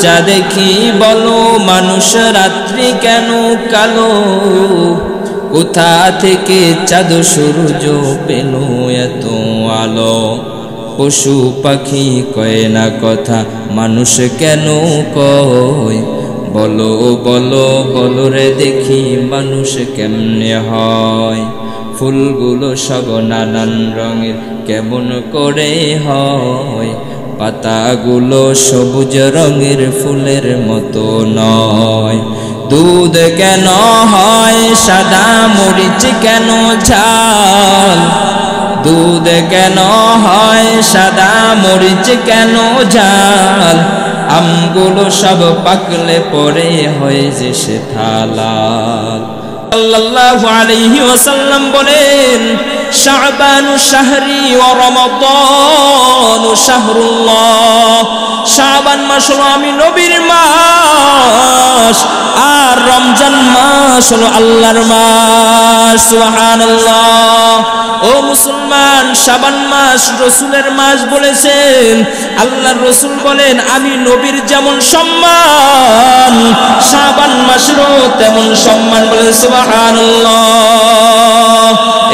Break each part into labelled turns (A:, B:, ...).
A: যা দেখি বলো মানুষ রাত্রি কেন কালো কোথা থেকে চাঁদ সূর্য পেল এত আলো পশু পাখি কয় না কথা মানুষ কেন কয় বলো বলো বলো রে দেখি মানুষ কেমনে হয় ফুলগুলো সব নানান রঙের কেমন করে হয় পাতাগুলো সবুজ রঙের ফুলের মতো নয় দুধ কেন হয় সাদা মরিচ কেন ঝাল দুধ কেন হয় সাদা মরিচ কেন ঝাল আমগুলো সব পাকলে পরে হয় যে সে লাল সাল্লাল্লাহু আলাইহি ওয়াসাল্লাম বলেন শাবানু শাহরি ওয়া রমাদানু শাহরুল্লাহ শাবান মাস হলো আমি নবীর মাস আর রমজান মাস হলো আল্লাহর মাস সুবহানাল্লাহ ও মুসলমান শাবান মাস রাসূলের মাস বলেছেন আল্লাহর রাসূল বলেন আমি নবীর যেমন সম্মান শাবান মাসেরও তেমন সম্মান বলেন সুবহানাল্লাহ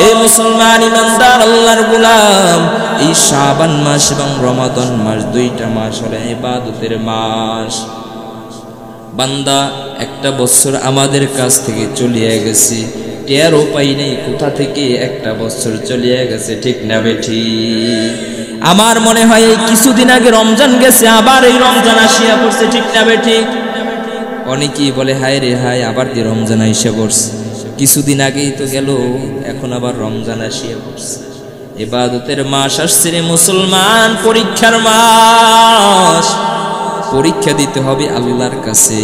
A: এই মুসলমান ইমানদার আল্লাহর গোলাম এই শাবান মাস এবং রমাদান মাস দুইটা মাস হলো ইবাদতের মাস বান্দা একটা বছর আমাদের কাছ থেকে চলিয়ে গেছে টেরও পাই নাই কোথা থেকে একটা বছর চলিয়ে গেছে ঠিক না বেঠি আমার মনে হয় এই কিছুদিন আগে রমজান গেছে আবার এই রমজান আসিয়া পড়ছে ঠিক না বেঠি অনেকেই বলে হায় রে হায় আবার দিয়ে রমজান আইসা পড়ছে কিছুদিন আগেই তো গেল এখন আবার রমজান আসিয়া পড়ছে ইবাদতের মাস আসছে রে মুসলমান পরীক্ষার মাস পরীক্ষা দিতে হবে আল্লাহর কাছে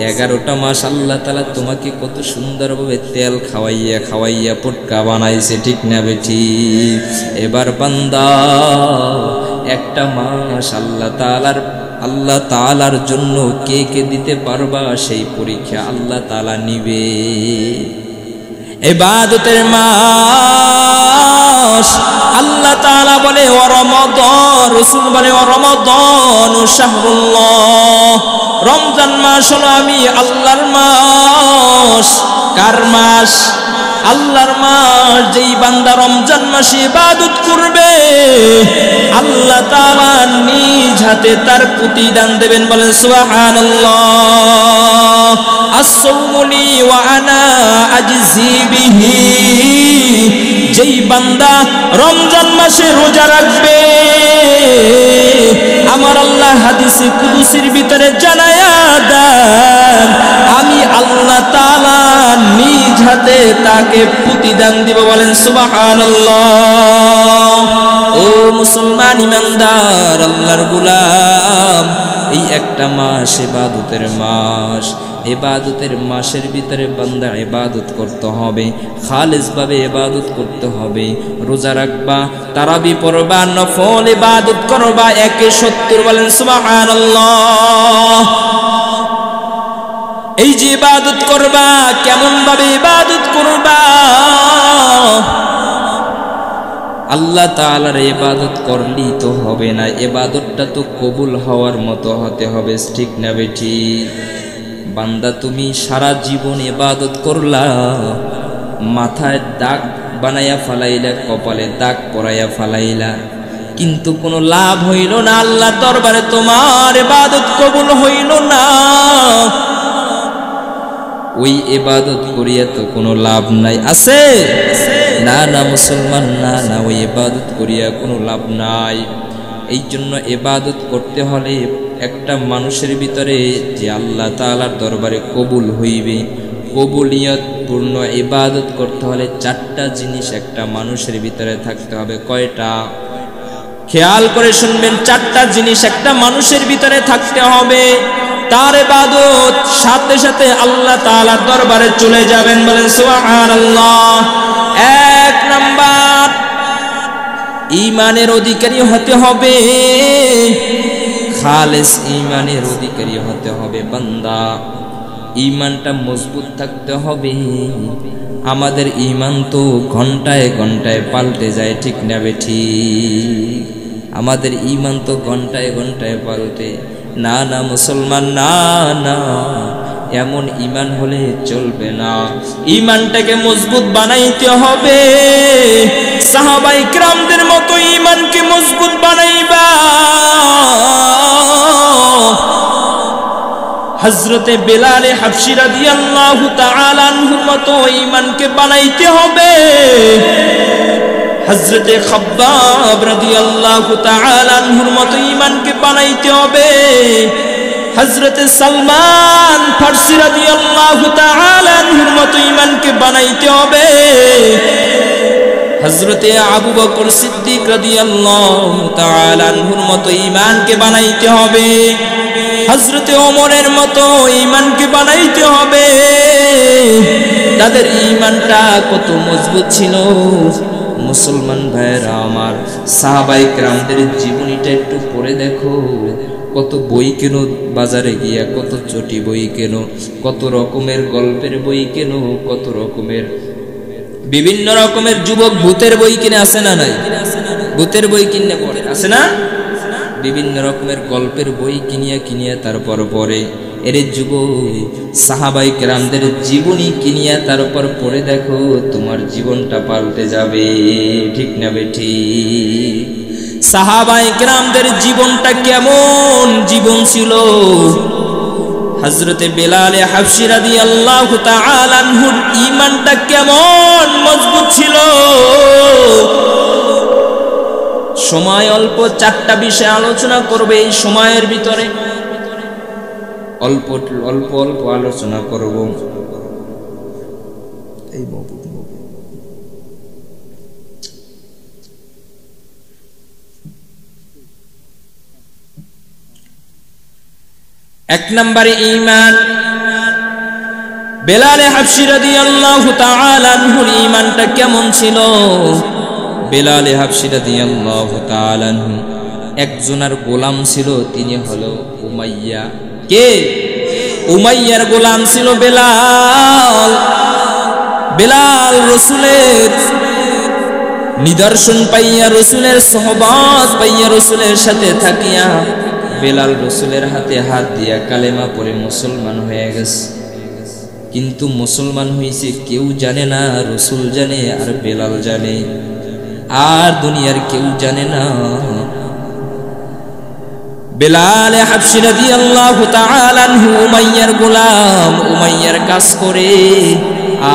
A: 11টা মাস আল্লাহ তাআলা তোমাকে কত সুন্দরভাবে তেল খাওয়াইয়া খাওয়াইয়া পটকা বানাইছে ঠিক না বেটি এবার বান্দা একটা মাস আল্লাহ তাআলার জন্য কে কে দিতে পারবা সেই পরীক্ষা আল্লাহ তাআলা নিবে ইবাদতের মাস আল্লাহ তাআলা বলে ওয়া রমাদান রাসূল বলে ওয়া রমাদান শাহরুল্লাহ রমজান মাস হলো আমি আল্লাহর মাস কার মাস আল্লাহর মাস যেই বান্দা রমজান মাসে ইবাদত করবে আল্লাহ তাআলা নিজ হাতে তার প্রতিদান দেবেন বলেন সুবহানাল্লাহ as-sawmu li wa ana ajzi bihi যেই বান্দা রমজান মাসে রোজা রাখবে আমার আল্লাহ হাদিসে কুদসির ভিতরে জানায়া দেন আমি আল্লাহ তাআলা নিজ হাতে তাকে প্রতিদান দিব বলেন সুবহানাল্লাহ ও মুসলমান ইমানদার আল্লাহর গোলাম এই একটা মাস ইবাদতের মাস ইবাদতের মাসের ভিতরে বান্দা ইবাদত করতে হবে খালিস ভাবে ইবাদত করতে হবে রোজা রাখবা তারাবি পড়বা নফল ইবাদত করবা 170 বলেন সুবহানাল্লাহ এই যে ইবাদত করবা কেমন ভাবে ইবাদত করবা আল্লাহ তাআলার ইবাদত করলি তো হবে না ইবাদতটা তো কবুল হওয়ার মতো হতে হবে ঠিক না বেটি বান্দা তুমি সারা জীবন ইবাদত করলা মাথায় দাগ বানাইয়া ফালাইলা কপালে দাগ পরাইয়া ফালাইলা কিন্তু কোনো লাভ হইল না আল্লাহর দরবারে তোমার ইবাদত কবুল হইল না ওই ইবাদত করিয়া তো কোনো লাভ নাই আছে না না মুসলমান না না ওই ইবাদত করিয়া কোনো লাভ নাই এই জন্য ইবাদত করতে হলে একটা মানুষের ভিতরে যে আল্লাহ তাআলার দরবারে কবুল হইবে কবুলিয়ত পূর্ণ ইবাদত করতে হলে 4টা জিনিস একটা মানুষের ভিতরে থাকতে হবে কয়টা খেয়াল করে শুনবেন 4টা জিনিস একটা মানুষের ভিতরে থাকতে হবে তার ইবাদত সাথে সাথে আল্লাহ তাআলার দরবারে চলে যাবেন বলেন সুবহানাল্লাহ 1 নাম্বার ঈমানের অধিকারী হতে হবে খালিস ঈমানের অধিকারী হতে হবে বান্দা ঈমানটা মজবুত থাকতে হবে আমাদের ঈমান তো ঘন্টায় ঘন্টায় পাল্টে যায় ঠিক না বেঠি আমাদের ঈমান তো ঘন্টায় ঘন্টায় পাল্টে না না মুসলমান, না না, এমন ঈমান হলে চলবে না। ঈমানটাকে মজবুত বানাইতে হবে। সাহাবায়ে কিরামদের মতো ঈমানকে মজবুত বানাইবা। হযরতে বেলাল হাবশী রাদিয়াল্লাহু তাআলা আনহুর মতো ঈমানকে বানাইতে হবে। হযরতে খাব্বাব রাদিয়াল্লাহু তাআলা আনহুর মতো ঈমানকে বানাইতে হবে। হযরতে সালমান ফারসি রাদিয়াল্লাহু তাআলা আনহুর মতো ঈমানকে বানাইতে হবে। হযরতে আবু বকর সিদ্দিক রাদিয়াল্লাহু তাআলা আনহুর মতো ঈমানকে বানাইতে হবে। হযরতে ওমরের মতো ঈমানকে বানাইতে হবে। তাদের ঈমানটা কত মজবুত ছিল মুসলমান ভাইয়েরা আমার। সাহাবায়ে কিরামদের জীবনীটা একটু পড়ে দেখো। কত বই কেন বাজারে গিয়া, কত চটি বই কেন, কত রকমের গল্পের বই কেন, কত রকমের বিভিন্ন রকমের যুবক ভূতের বই কিনে, আছে না নাই? ভূতের বই কিনে পড়ে, আছে না? বিভিন্ন রকমের গল্পের বই কিনিয়া কিনিয়া তারপর পরে এর যুবক সাহাবায়ে কেরামদের জীবনী কিনিয়া তারপর পড়ে দেখো, তোমার জীবনটা পাল্টে যাবে। ঠিক না বেঠিক? সাহাবায়ে কেরামদের জীবনটা কেমন জীবন ছিল? হযরতে বেলাল হাবশী রাদিয়াল্লাহু তাআলা আনহুর ঈমানটা কেমন মজবুত ছিল। সময় অল্প, 4টা বিষয় আলোচনা করবে এই সময়ের ভিতরে। অল্প অল্প অল্প আলোচনা করব। এই এক নম্বরে ঈমান। বেলাল হাবশী রাদিয়াল্লাহু তাআলা আনহুর ঈমানটা কেমন ছিল? বেলাল হাবশী রাদিয়াল্লাহু তাআলা আনহু একজনের গোলাম ছিল, তিনি হলো উমাইয়া। কে? উমাইয়ার গোলাম ছিল বেলাল। বেলাল রাসূলের নিদর্শন পাইয়া, রাসূলের সুহবত পাইয়া, রাসূলের সাথে থাকিয়া বেলাল রাসূলের হাতে হাত দিয়া কালেমা পড়ে মুসলমান হয়ে গেছে। কিন্তু মুসলমান হইছে কেউ জানে না, রাসূল জানে আর বেলাল জানে, আর দুনিয়ার কেউ জানে না। বেলাল হাবশী রাদিয়াল্লাহু তাআলা আনহু উমাইয়ার গোলাম, উমাইয়ার কাজ করে,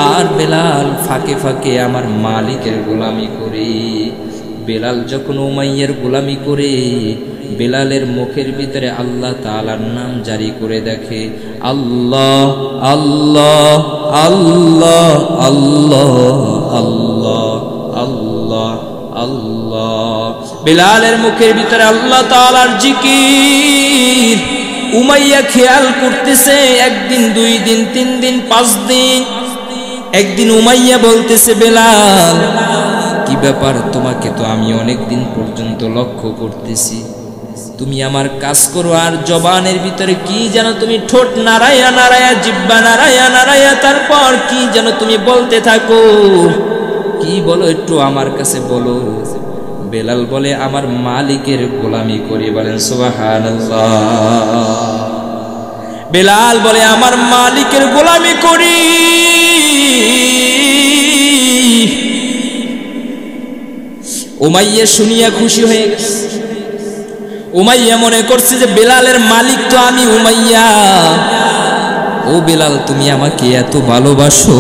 A: আর বেলাল ফাঁকে ফাঁকে আমার মালিকের গোলামি করে। বেলাল যখন উমাইয়ার গোলামি করে, বেলালের মুখের ভিতরে আল্লাহ তাআলার নাম জারি করে দেখে, আল্লাহ আল্লাহ আল্লাহ আল্লাহ আল্লাহ আল্লাহ আল্লাহ। বেলালের মুখের ভিতরে আল্লাহ তাআলার জিকির। উমাইয়া খেয়াল করতেছে, একদিন, 2 দিন, 3 দিন, 5 দিন। একদিন উমাইয়া বলতেছে, বেলাল কি ব্যাপার, তোমাকে তো আমি অনেক দিন পর্যন্ত লক্ষ্য করতেছি, তুমি আমার কাজ করো আর জবানের ভিতরে কি যেন তুমি ঠোঁট নাড়ায়া নাড়ায়া, জিহ্বা নাড়ায়া নাড়ায়া তারপর কি যেন তুমি বলতে থাকো। কি বলো একটু আমার কাছে বলো। বেলাল বলে, আমার মালিকের গোলামি করি। বলেন সুবহানাল্লাহ। বেলাল বলে, আমার মালিকের গোলামি করি। উমাইয়া শুনিয়া খুশি হয়ে গেছে। উমাইয়া মনে করছে যে বেলালের মালিক তো আমি উমাইয়া। ও বেলাল, তুমি আমাকে এত ভালোবাসো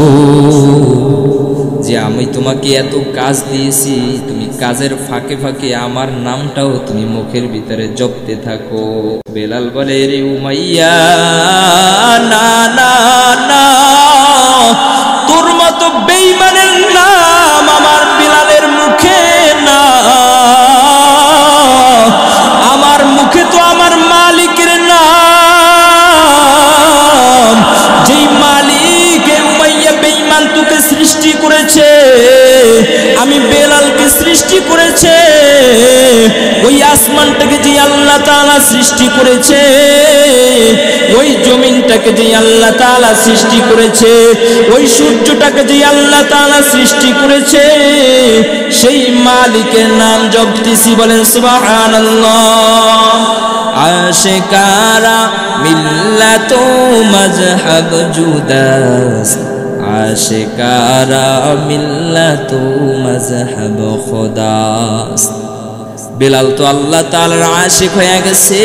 A: যে আমি তোমাকে এত কাজ দিয়েছি, তুমি কাজের ফাঁকে ফাঁকে আমার নামটাও তুমি মুখের ভিতরে জপতে থাকো। বেলাল বলে, রে উমাইয়া, না না না, তোর মতো বেঈমানের নাম আমার বেলালের মুখে না। আমার মুখে তো আমার মালিকের নাম, যেই মালিক উমাইয়া বেঈমান তোকে সৃষ্টি করেছে, আমি বেলালকে সৃষ্টি করেছে। ওই আসমানটাকে যে আল্লাহ তাআলা সৃষ্টি করেছে, ওই জমিনটাকে যে আল্লাহ তাআলা সৃষ্টি করেছে, ওই সূর্যটাকে যে আল্লাহ তাআলা সৃষ্টি করেছে, সেই মালিকের নাম জপতেছি। বলেন সুবহানাল্লাহ। আশিকারা মিল্লাত মজহব জুদাস আশিকারা মিল্লাত মজহব খুদাস বেলাল তো আল্লাহ তাআলার আশিক হয়ে গেছে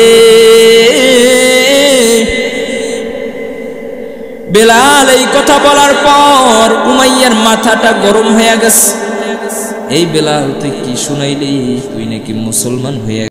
A: বেলাল এই কথা বলার পর উমাইয়ার মাথাটা গরম হয়ে গেছে এই বেলাল তুই কি শুনাইলি তুই নাকি মুসলমান হয়ে